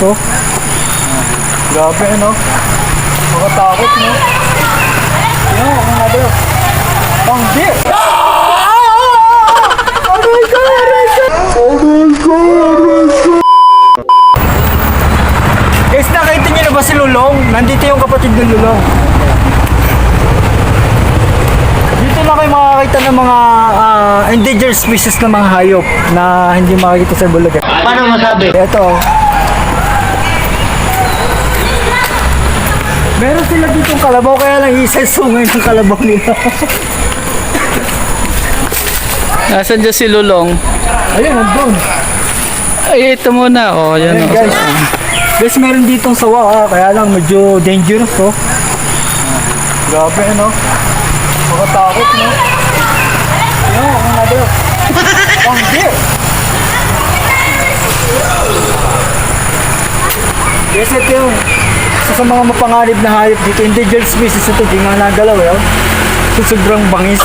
oh. Grabe, ano? Makatakot, no? Yan, ang nabi. Ang deer! Aray ka! Guys, nakita niyo na ba si Lulong? Nandito yung kapatid ng Lulong. Dito na kayo makakita ng mga endangered species na mga hayop na hindi makikita sa Bulacan. Paano masabi? Ito. Meron sila dito kalabaw, kaya lang isa-sungay ng kalabaw nila. Nasaan dyan si Lulong? Ayun, nandun. Ay, ito muna. Oh, yan. Ayun, guys. Guys, meron ditong sawa, kaya lang medyo dangerous, oh. Grabe, ano? Makatakot, no? Yan, ang nabi. Ang deer! Yes, ito yung isa sa mga mapanganib na hayop dito. Endangered species ito, di nga nagalaw, eh. So, sobrang bangis.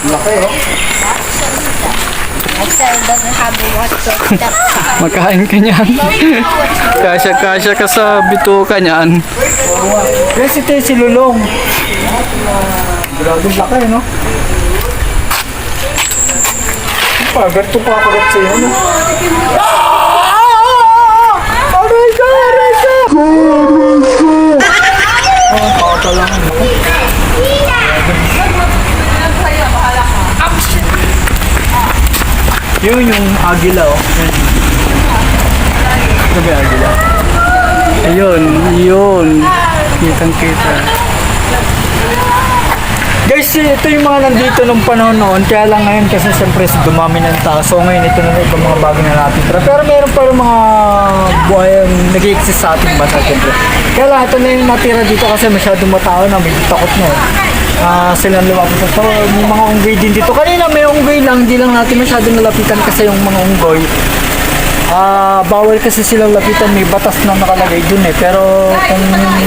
Laki, oh. Excel doesn't have the water. Makain ka niyan. Kasya-kasya ka sa bituka niyan. Yes, ito yung si Lulong. Grabe laki, no? Pagat to papagat sa'yo, no? Aray ka! Aray ka! Oh, pata lang. Yun yung agila, oh. Ito ba yung agila? Ayun, yun. Kitang-kita. Guys, ito yung mga nandito nung panahon noon. Kaya lang ngayon kasi siyempre dumami ng tao. So ngayon ito na itong mga bago na natitira. Pero meron pa rin mga buhay ang nag-i-exist sa ating bansa siyempre. Kaya lang ito na yung natira dito kasi masyadong matao na medyo takot na. Silang lumapit. So may mga unggoy din dito. Kanina may unggoy lang, hindi lang natin masyadong nalapitan kasi yung mga unggoy. Bawal kasi silang lapitan, may batas na nakalagay dun eh. Pero kung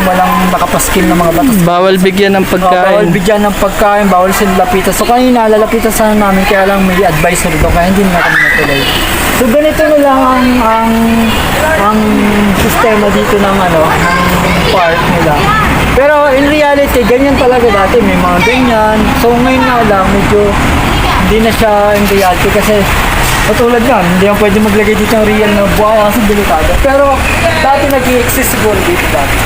walang nakapaskin na mga batas, Bawal bigyan ng bawal pagkain. bigyan ng pagkain, bawal silang lapitan. So kanina lalapitan sana namin, kaya lang may advisory doon, kaya hindi na kami natuloy. So ganito na lang ang sistema dito ng ng park nila. Pero in reality, ganyan talaga dati, may mga ganyan. So ngayon nga lang, medyo hindi na siya in reality kasi katulad yan, hindi yan pwede maglagay dito ng real na buhaya kasi delikado. Pero dati nag-i-exist siguro dito dati.